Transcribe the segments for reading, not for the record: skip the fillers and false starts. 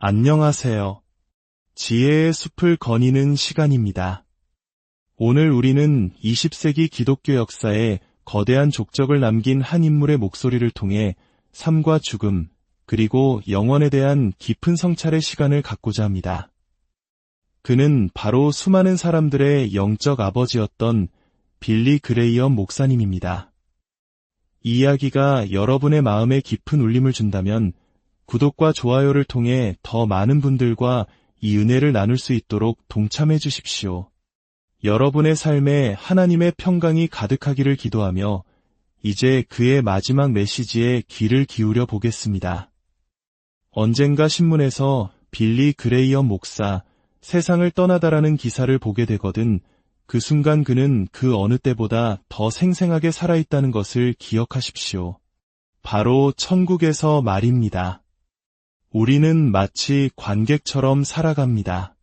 안녕하세요. 지혜의 숲을 거니는 시간입니다. 오늘 우리는 20세기 기독교 역사에 거대한 족적을 남긴 한 인물의 목소리를 통해 삶과 죽음, 그리고 영원에 대한 깊은 성찰의 시간을 갖고자 합니다. 그는 바로 수많은 사람들의 영적 아버지였던 빌리 그레이엄 목사님입니다. 이 이야기가 여러분의 마음에 깊은 울림을 준다면 구독과 좋아요를 통해 더 많은 분들과 이 은혜를 나눌 수 있도록 동참해 주십시오. 여러분의 삶에 하나님의 평강이 가득하기를 기도하며 이제 그의 마지막 메시지에 귀를 기울여 보겠습니다. 언젠가 신문에서 빌리 그레이엄 목사, 세상을 떠나다라는 기사를 보게 되거든 그 순간 그는 그 어느 때보다 더 생생하게 살아있다는 것을 기억하십시오. 바로 천국에서 말입니다. 우리는 마치 관객처럼 살아갑니다.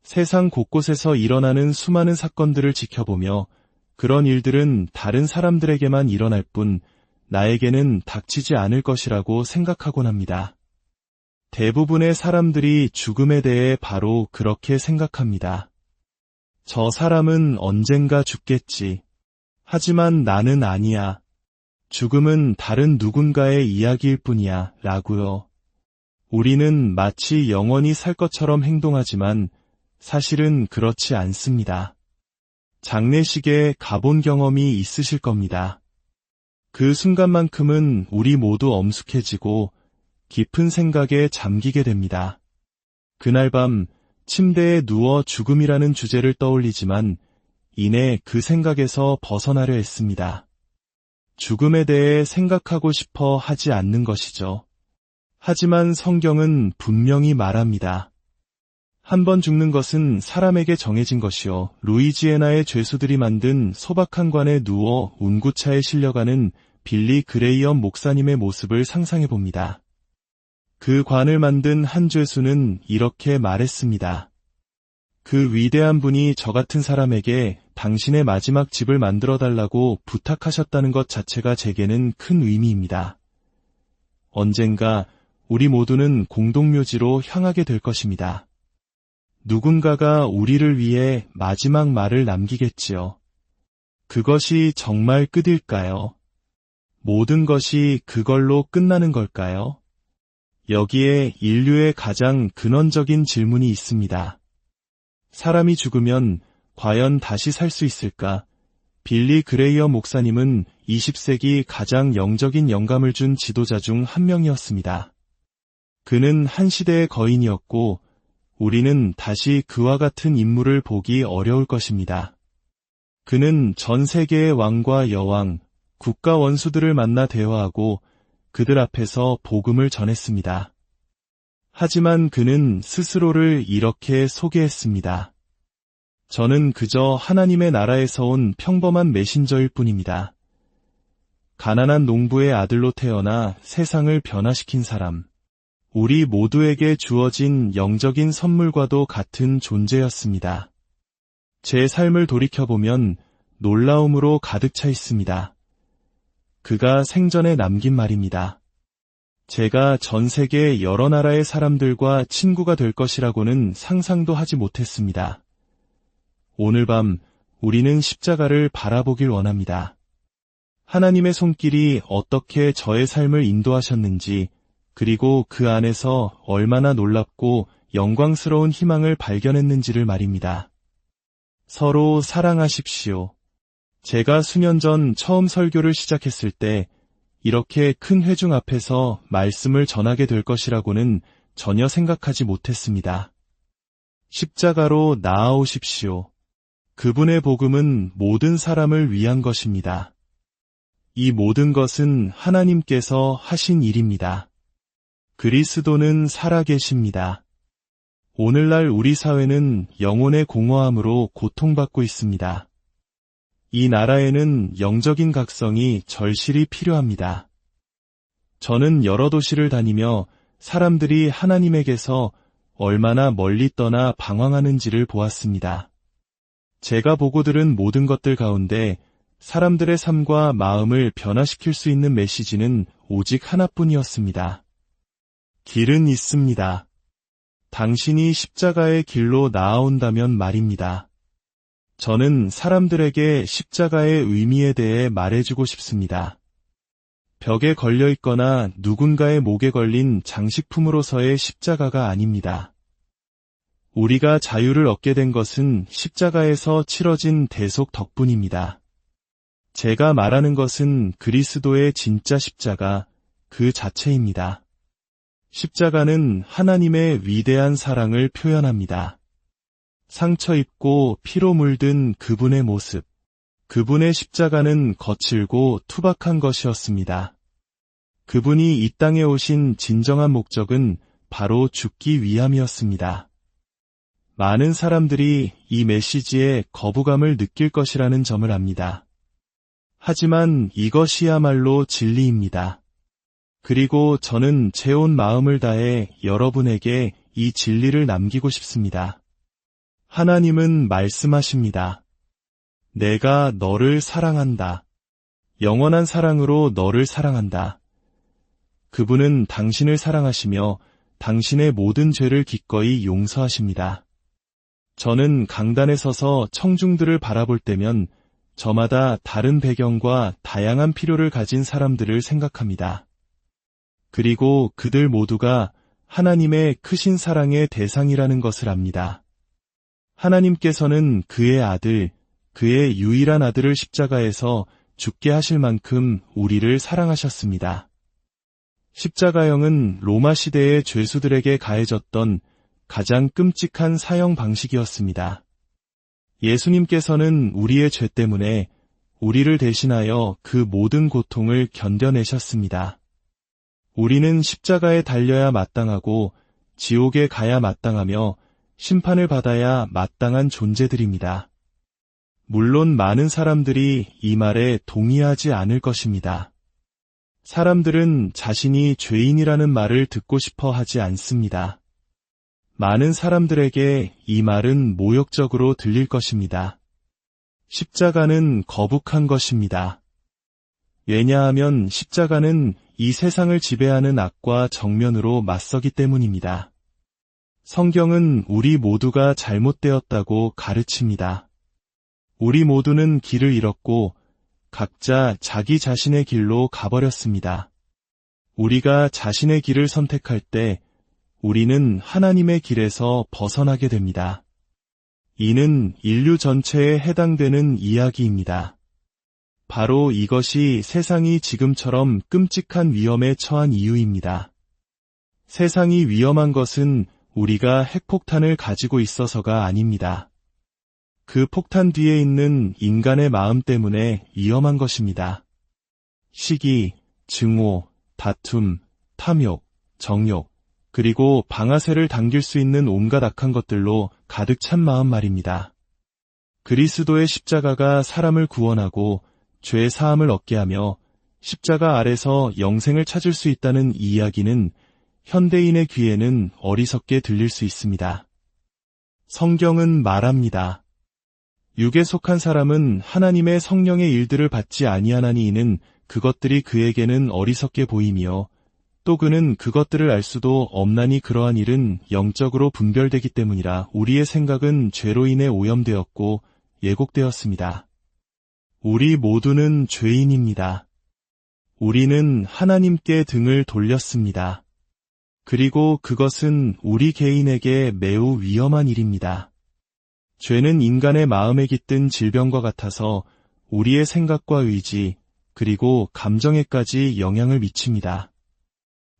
세상 곳곳에서 일어나는 수많은 사건들을 지켜보며 그런 일들은 다른 사람들에게만 일어날 뿐 나에게는 닥치지 않을 것이라고 생각하곤 합니다. 대부분의 사람들이 죽음에 대해 바로 그렇게 생각합니다. 저 사람은 언젠가 죽겠지. 하지만 나는 아니야. 죽음은 다른 누군가의 이야기일 뿐이야. 라고요. 우리는 마치 영원히 살 것처럼 행동하지만 사실은 그렇지 않습니다. 장례식에 가본 경험이 있으실 겁니다. 그 순간만큼은 우리 모두 엄숙해지고 깊은 생각에 잠기게 됩니다. 그날 밤 침대에 누워 죽음이라는 주제를 떠올리지만 이내 그 생각에서 벗어나려 했습니다. 죽음에 대해 생각하고 싶어 하지 않는 것이죠. 하지만 성경은 분명히 말합니다. 한 번 죽는 것은 사람에게 정해진 것이요. 루이지애나의 죄수들이 만든 소박한 관에 누워 운구차에 실려가는 빌리 그레이엄 목사님의 모습을 상상해 봅니다. 그 관을 만든 한 죄수는 이렇게 말했습니다. 그 위대한 분이 저 같은 사람에게 당신의 마지막 집을 만들어 달라고 부탁하셨다는 것 자체가 제게는 큰 의미입니다. 언젠가 우리 모두는 공동묘지로 향하게 될 것입니다. 누군가가 우리를 위해 마지막 말을 남기겠지요. 그것이 정말 끝일까요? 모든 것이 그걸로 끝나는 걸까요? 여기에 인류의 가장 근원적인 질문이 있습니다. 사람이 죽으면 과연 다시 살 수 있을까? 빌리 그레이엄 목사님은 20세기 가장 영적인 영감을 준 지도자 중 한 명이었습니다. 그는 한 시대의 거인이었고 우리는 다시 그와 같은 인물을 보기 어려울 것입니다. 그는 전 세계의 왕과 여왕, 국가 원수들을 만나 대화하고 그들 앞에서 복음을 전했습니다. 하지만 그는 스스로를 이렇게 소개했습니다. 저는 그저 하나님의 나라에서 온 평범한 메신저일 뿐입니다. 가난한 농부의 아들로 태어나 세상을 변화시킨 사람. 우리 모두에게 주어진 영적인 선물과도 같은 존재였습니다. 제 삶을 돌이켜보면 놀라움으로 가득 차 있습니다. 그가 생전에 남긴 말입니다. 제가 전 세계 여러 나라의 사람들과 친구가 될 것이라고는 상상도 하지 못했습니다. 오늘 밤 우리는 십자가를 바라보길 원합니다. 하나님의 손길이 어떻게 저의 삶을 인도하셨는지 그리고 그 안에서 얼마나 놀랍고 영광스러운 희망을 발견했는지를 말입니다. 서로 사랑하십시오. 제가 수년 전 처음 설교를 시작했을 때 이렇게 큰 회중 앞에서 말씀을 전하게 될 것이라고는 전혀 생각하지 못했습니다. 십자가로 나아오십시오. 그분의 복음은 모든 사람을 위한 것입니다. 이 모든 것은 하나님께서 하신 일입니다. 그리스도는 살아계십니다. 오늘날 우리 사회는 영혼의 공허함으로 고통받고 있습니다. 이 나라에는 영적인 각성이 절실히 필요합니다. 저는 여러 도시를 다니며 사람들이 하나님에게서 얼마나 멀리 떠나 방황하는지를 보았습니다. 제가 보고 들은 모든 것들 가운데 사람들의 삶과 마음을 변화시킬 수 있는 메시지는 오직 하나뿐이었습니다. 길은 있습니다. 당신이 십자가의 길로 나아온다면 말입니다. 저는 사람들에게 십자가의 의미에 대해 말해주고 싶습니다. 벽에 걸려 있거나 누군가의 목에 걸린 장식품으로서의 십자가가 아닙니다. 우리가 자유를 얻게 된 것은 십자가에서 치러진 대속 덕분입니다. 제가 말하는 것은 그리스도의 진짜 십자가, 그 자체입니다. 십자가는 하나님의 위대한 사랑을 표현합니다. 상처 입고 피로 물든 그분의 모습, 그분의 십자가는 거칠고 투박한 것이었습니다. 그분이 이 땅에 오신 진정한 목적은 바로 죽기 위함이었습니다. 많은 사람들이 이 메시지에 거부감을 느낄 것이라는 점을 압니다. 하지만 이것이야말로 진리입니다. 그리고 저는 제 온 마음을 다해 여러분에게 이 진리를 남기고 싶습니다. 하나님은 말씀하십니다. 내가 너를 사랑한다. 영원한 사랑으로 너를 사랑한다. 그분은 당신을 사랑하시며 당신의 모든 죄를 기꺼이 용서하십니다. 저는 강단에 서서 청중들을 바라볼 때면 저마다 다른 배경과 다양한 필요를 가진 사람들을 생각합니다. 그리고 그들 모두가 하나님의 크신 사랑의 대상이라는 것을 압니다. 하나님께서는 그의 아들, 그의 유일한 아들을 십자가에서 죽게 하실 만큼 우리를 사랑하셨습니다. 십자가형은 로마 시대의 죄수들에게 가해졌던 가장 끔찍한 사형 방식이었습니다. 예수님께서는 우리의 죄 때문에 우리를 대신하여 그 모든 고통을 견뎌내셨습니다. 우리는 십자가에 달려야 마땅하고 지옥에 가야 마땅하며 심판을 받아야 마땅한 존재들입니다. 물론 많은 사람들이 이 말에 동의하지 않을 것입니다. 사람들은 자신이 죄인이라는 말을 듣고 싶어 하지 않습니다. 많은 사람들에게 이 말은 모욕적으로 들릴 것입니다. 십자가는 거북한 것입니다. 왜냐하면 십자가는 이 세상을 지배하는 악과 정면으로 맞서기 때문입니다. 성경은 우리 모두가 잘못되었다고 가르칩니다. 우리 모두는 길을 잃었고 각자 자기 자신의 길로 가버렸습니다. 우리가 자신의 길을 선택할 때 우리는 하나님의 길에서 벗어나게 됩니다. 이는 인류 전체에 해당되는 이야기입니다. 바로 이것이 세상이 지금처럼 끔찍한 위험에 처한 이유입니다. 세상이 위험한 것은 우리가 핵폭탄을 가지고 있어서가 아닙니다. 그 폭탄 뒤에 있는 인간의 마음 때문에 위험한 것입니다. 시기, 증오, 다툼, 탐욕, 정욕, 그리고 방아쇠를 당길 수 있는 온갖 악한 것들로 가득 찬 마음 말입니다. 그리스도의 십자가가 사람을 구원하고 죄 사함을 얻게 하며 십자가 아래서 영생을 찾을 수 있다는 이 이야기는 현대인의 귀에는 어리석게 들릴 수 있습니다. 성경은 말합니다. 육에 속한 사람은 하나님의 성령의 일들을 받지 아니하나니 이는 그것들이 그에게는 어리석게 보이며 또 그는 그것들을 알 수도 없나니 그러한 일은 영적으로 분별되기 때문이라. 우리의 생각은 죄로 인해 오염되었고 예곡되었습니다. 우리 모두는 죄인입니다. 우리는 하나님께 등을 돌렸습니다. 그리고 그것은 우리 개인에게 매우 위험한 일입니다. 죄는 인간의 마음에 깃든 질병과 같아서 우리의 생각과 의지, 그리고 감정에까지 영향을 미칩니다.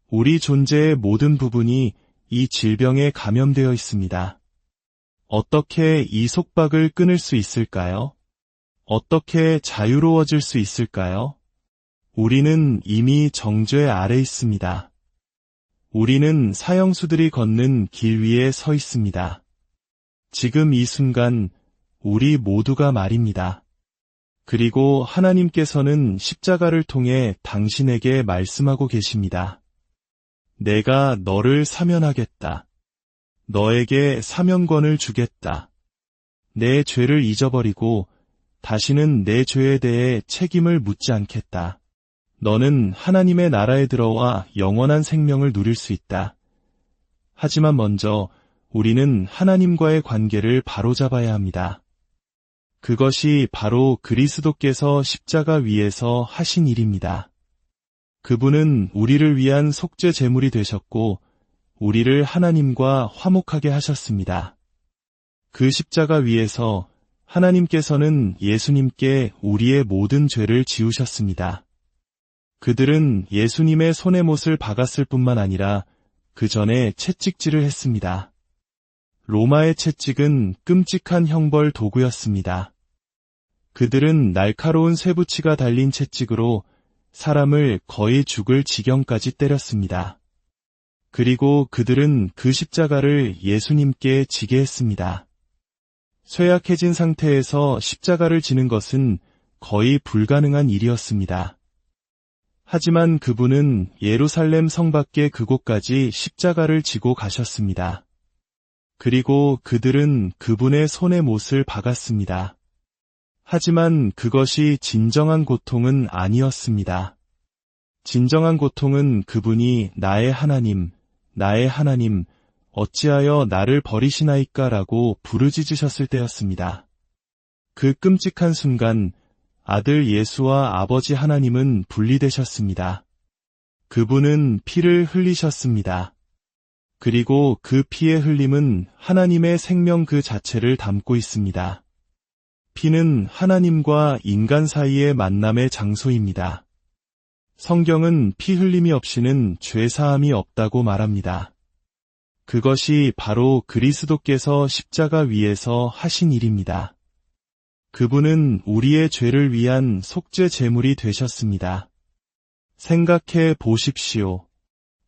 우리 존재의 모든 부분이 이 질병에 감염되어 있습니다. 어떻게 이 속박을 끊을 수 있을까요? 어떻게 자유로워질 수 있을까요? 우리는 이미 정죄 아래 있습니다. 우리는 사형수들이 걷는 길 위에 서 있습니다. 지금 이 순간 우리 모두가 말입니다. 그리고 하나님께서는 십자가를 통해 당신에게 말씀하고 계십니다. 내가 너를 사면하겠다. 너에게 사면권을 주겠다. 내 죄를 잊어버리고 다시는 내 죄에 대해 책임을 묻지 않겠다. 너는 하나님의 나라에 들어와 영원한 생명을 누릴 수 있다. 하지만 먼저 우리는 하나님과의 관계를 바로잡아야 합니다. 그것이 바로 그리스도께서 십자가 위에서 하신 일입니다. 그분은 우리를 위한 속죄 제물이 되셨고 우리를 하나님과 화목하게 하셨습니다. 그 십자가 위에서 하나님께서는 예수님께 우리의 모든 죄를 지우셨습니다. 그들은 예수님의 손에 못을 박았을 뿐만 아니라 그 전에 채찍질을 했습니다. 로마의 채찍은 끔찍한 형벌 도구였습니다. 그들은 날카로운 쇠붙이가 달린 채찍으로 사람을 거의 죽을 지경까지 때렸습니다. 그리고 그들은 그 십자가를 예수님께 지게 했습니다. 쇠약해진 상태에서 십자가를 지는 것은 거의 불가능한 일이었습니다. 하지만 그분은 예루살렘 성 밖의 그곳까지 십자가를 지고 가셨습니다. 그리고 그들은 그분의 손에 못을 박았습니다. 하지만 그것이 진정한 고통은 아니었습니다. 진정한 고통은 그분이 나의 하나님, 어찌하여 나를 버리시나이까 라고 부르짖으셨을 때였습니다. 그 끔찍한 순간 아들 예수와 아버지 하나님은 분리되셨습니다. 그분은 피를 흘리셨습니다. 그리고 그 피의 흘림은 하나님의 생명 그 자체를 담고 있습니다. 피는 하나님과 인간 사이의 만남의 장소입니다. 성경은 피 흘림이 없이는 죄 사함이 없다고 말합니다. 그것이 바로 그리스도께서 십자가 위에서 하신 일입니다. 그분은 우리의 죄를 위한 속죄 제물이 되셨습니다. 생각해 보십시오.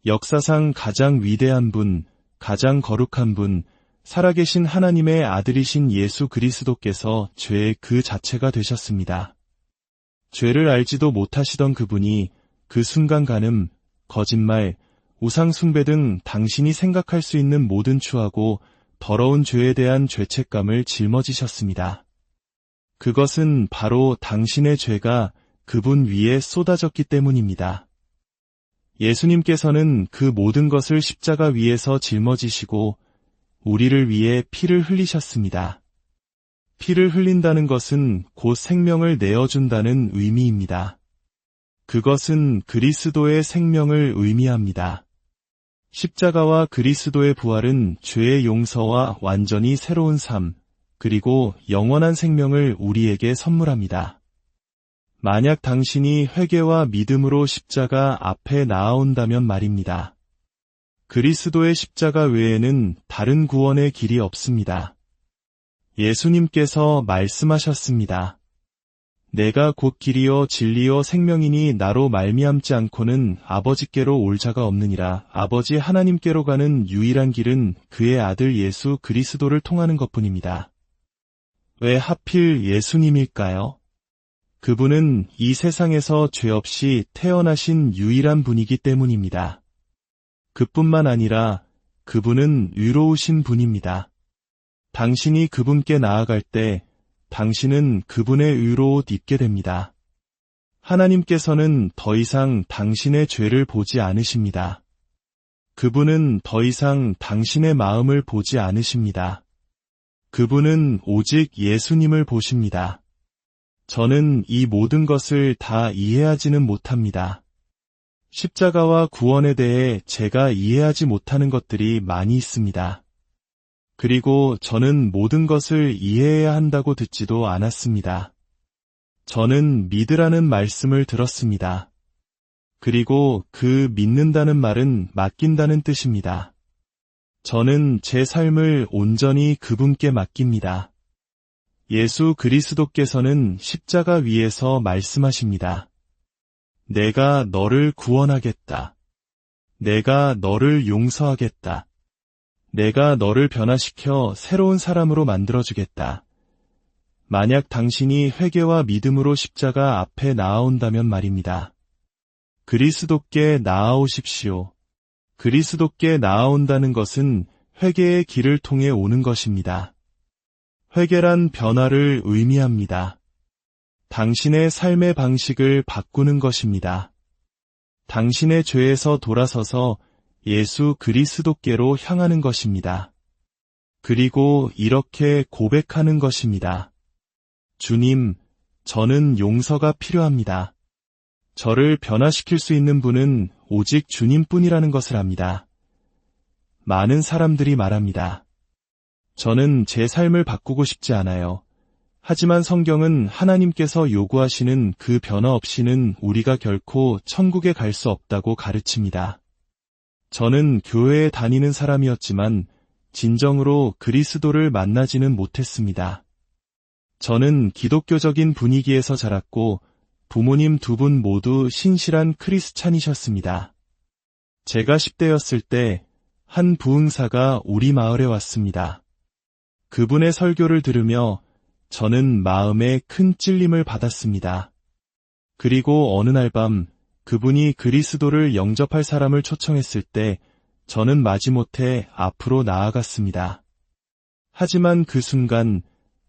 역사상 가장 위대한 분, 가장 거룩한 분, 살아계신 하나님의 아들이신 예수 그리스도께서 죄의 그 자체가 되셨습니다. 죄를 알지도 못하시던 그분이 그 순간 간음, 거짓말, 우상 숭배 등 당신이 생각할 수 있는 모든 추하고 더러운 죄에 대한 죄책감을 짊어지셨습니다. 그것은 바로 당신의 죄가 그분 위에 쏟아졌기 때문입니다. 예수님께서는 그 모든 것을 십자가 위에서 짊어지시고 우리를 위해 피를 흘리셨습니다. 피를 흘린다는 것은 곧 생명을 내어준다는 의미입니다. 그것은 그리스도의 생명을 의미합니다. 십자가와 그리스도의 부활은 죄의 용서와 완전히 새로운 삶, 그리고 영원한 생명을 우리에게 선물합니다. 만약 당신이 회개와 믿음으로 십자가 앞에 나아온다면 말입니다. 그리스도의 십자가 외에는 다른 구원의 길이 없습니다. 예수님께서 말씀하셨습니다. 내가 곧 길이요 진리요 생명이니 나로 말미암지 않고는 아버지께로 올 자가 없느니라. 아버지 하나님께로 가는 유일한 길은 그의 아들 예수 그리스도를 통하는 것뿐입니다. 왜 하필 예수님일까요? 그분은 이 세상에서 죄 없이 태어나신 유일한 분이기 때문입니다. 그뿐만 아니라 그분은 의로우신 분입니다. 당신이 그분께 나아갈 때 당신은 그분의 의로 옷 입게 됩니다. 하나님께서는 더 이상 당신의 죄를 보지 않으십니다. 그분은 더 이상 당신의 마음을 보지 않으십니다. 그분은 오직 예수님을 보십니다. 저는 이 모든 것을 다 이해하지는 못합니다. 십자가와 구원에 대해 제가 이해하지 못하는 것들이 많이 있습니다. 그리고 저는 모든 것을 이해해야 한다고 듣지도 않았습니다. 저는 믿으라는 말씀을 들었습니다. 그리고 그 믿는다는 말은 맡긴다는 뜻입니다. 저는 제 삶을 온전히 그분께 맡깁니다. 예수 그리스도께서는 십자가 위에서 말씀하십니다. 내가 너를 구원하겠다. 내가 너를 용서하겠다. 내가 너를 변화시켜 새로운 사람으로 만들어주겠다. 만약 당신이 회개와 믿음으로 십자가 앞에 나아온다면 말입니다. 그리스도께 나아오십시오. 그리스도께 나아온다는 것은 회개의 길을 통해 오는 것입니다. 회개란 변화를 의미합니다. 당신의 삶의 방식을 바꾸는 것입니다. 당신의 죄에서 돌아서서 예수 그리스도께로 향하는 것입니다. 그리고 이렇게 고백하는 것입니다. 주님, 저는 용서가 필요합니다. 저를 변화시킬 수 있는 분은 오직 주님뿐이라는 것을 압니다. 많은 사람들이 말합니다. 저는 제 삶을 바꾸고 싶지 않아요. 하지만 성경은 하나님께서 요구하시는 그 변화 없이는 우리가 결코 천국에 갈 수 없다고 가르칩니다. 저는 교회에 다니는 사람이었지만 진정으로 그리스도를 만나지는 못했습니다. 저는 기독교적인 분위기에서 자랐고 부모님 두 분 모두 신실한 크리스찬이셨습니다. 제가 10대였을 때 한 부흥사가 우리 마을에 왔습니다. 그분의 설교를 들으며 저는 마음에 큰 찔림을 받았습니다. 그리고 어느 날 밤 그분이 그리스도를 영접할 사람을 초청했을 때 저는 마지못해 앞으로 나아갔습니다. 하지만 그 순간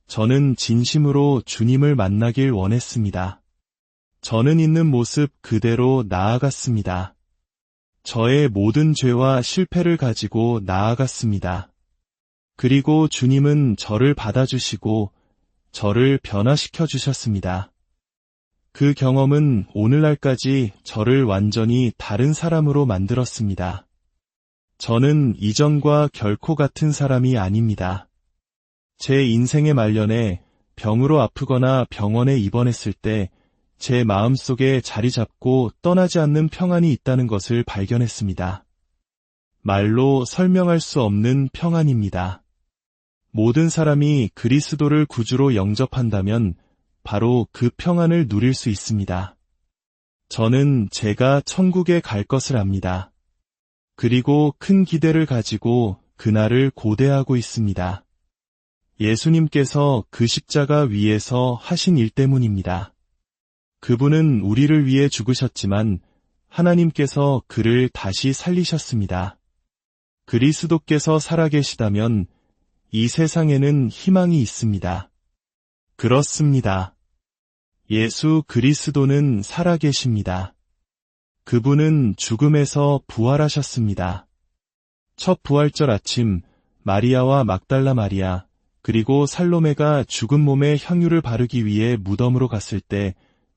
저는 진심으로 주님을 만나길 원했습니다. 저는 있는 모습 그대로 나아갔습니다. 저의 모든 죄와 실패를 가지고 나아갔습니다. 그리고 주님은 저를 받아주시고 저를 변화시켜 주셨습니다. 그 경험은 오늘날까지 저를 완전히 다른 사람으로 만들었습니다. 저는 이전과 결코 같은 사람이 아닙니다. 제 인생의 말년에 병으로 아프거나 병원에 입원했을 때 제 마음속에 자리 잡고 떠나지 않는 평안이 있다는 것을 발견했습니다. 말로 설명할 수 없는 평안입니다. 모든 사람이 그리스도를 구주로 영접한다면 바로 그 평안을 누릴 수 있습니다. 저는 제가 천국에 갈 것을 압니다. 그리고 큰 기대를 가지고 그날을 고대하고 있습니다. 예수님께서 그 십자가 위에서 하신 일 때문입니다. 그분은 우리를 위해 죽으셨지만 하나님께서 그를 다시 살리셨습니다. 그리스도께서 살아계시다면 이 세상에는 희망이 있습니다. 그렇습니다. 예수 그리스도는 살아계십니다. 그분은 죽음에서 부활하셨습니다. 첫 부활절 아침, 마리아와 막달라 마리아, 그리고 살로메가 죽은 몸에 향유를 바르기 위해 무덤으로 갔을 때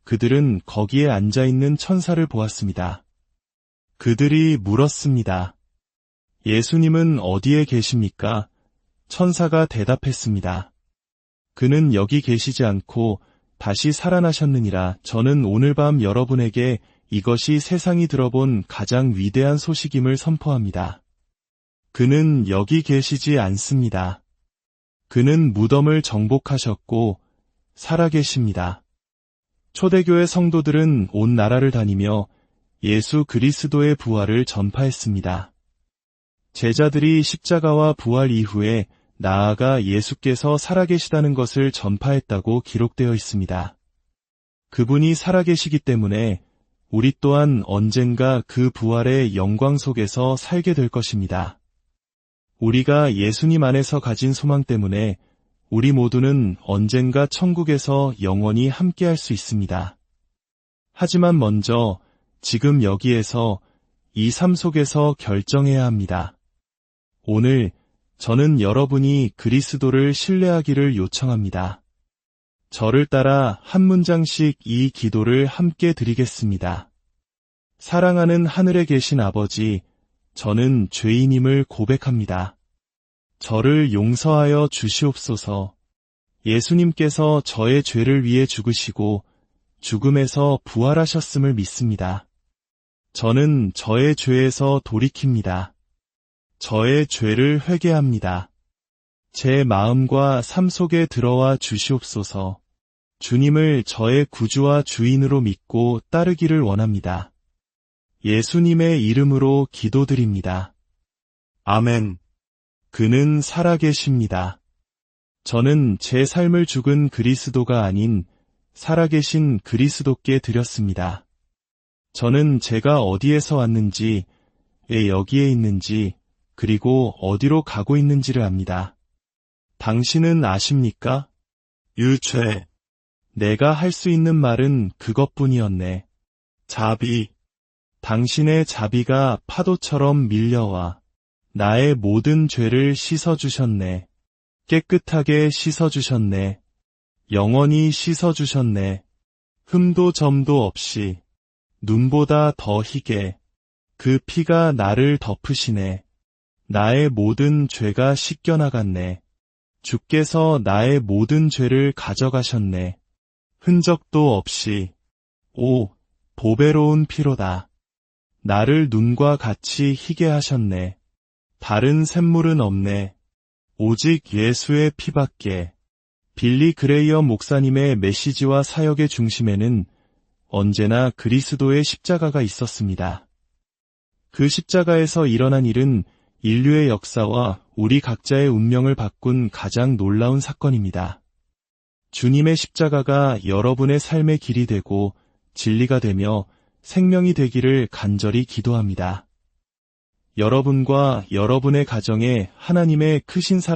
그들은 거기에 앉아있는 천사를 보았습니다. 그들이 물었습니다. 예수님은 어디에 계십니까? 천사가 대답했습니다. 그는 여기 계시지 않고 다시 살아나셨느니라. 저는 오늘 밤 여러분에게 이것이 세상이 들어본 가장 위대한 소식임을 선포합니다. 그는 여기 계시지 않습니다. 그는 무덤을 정복하셨고 살아계십니다. 초대교회 성도들은 온 나라를 다니며 예수 그리스도의 부활을 전파했습니다. 제자들이 십자가와 부활 이후에 나아가 예수께서 살아계시다는 것을 전파했다고 기록되어 있습니다. 그분이 살아계시기 때문에 우리 또한 언젠가 그 부활의 영광 속에서 살게 될 것입니다. 우리가 예수님 안에서 가진 소망 때문에 우리 모두는 언젠가 천국에서 영원히 함께할 수 있습니다. 하지만 먼저 지금 여기에서 이 삶 속에서 결정해야 합니다. 오늘 저는 여러분이 그리스도를 신뢰하기를 요청합니다. 저를 따라 한 문장씩 이 기도를 함께 드리겠습니다. 사랑하는 하늘에 계신 아버지, 저는 죄인임을 고백합니다. 저를 용서하여 주시옵소서. 예수님께서 저의 죄를 위해 죽으시고 죽음에서 부활하셨음을 믿습니다. 저는 저의 죄에서 돌이킵니다. 저의 죄를 회개합니다. 제 마음과 삶 속에 들어와 주시옵소서. 주님을 저의 구주와 주인으로 믿고 따르기를 원합니다. 예수님의 이름으로 기도드립니다. 아멘. 그는 살아계십니다. 저는 제 삶을 죽은 그리스도가 아닌 살아계신 그리스도께 드렸습니다. 저는 제가 어디에서 왔는지, 왜 여기에 있는지, 그리고 어디로 가고 있는지를 압니다. 당신은 아십니까? 유죄. 내가 할 수 있는 말은 그것뿐이었네. 자비. 당신의 자비가 파도처럼 밀려와 나의 모든 죄를 씻어주셨네. 깨끗하게 씻어주셨네. 영원히 씻어주셨네. 흠도 점도 없이 눈보다 더 희게 그 피가 나를 덮으시네. 나의 모든 죄가 씻겨나갔네. 주께서 나의 모든 죄를 가져가셨네. 흔적도 없이. 오, 보배로운 피로다. 나를 눈과 같이 희게 하셨네. 다른 샘물은 없네. 오직 예수의 피밖에. 빌리 그레이엄 목사님의 메시지와 사역의 중심에는 언제나 그리스도의 십자가가 있었습니다. 그 십자가에서 일어난 일은 인류의 역사와 우리 각자의 운명을 바꾼 가장 놀라운 사건입니다. 주님의 십자가가 여러분의 삶의 길이 되고 진리가 되며 생명이 되기를 간절히 기도합니다. 여러분과 여러분의 가정에 하나님의 크신 사랑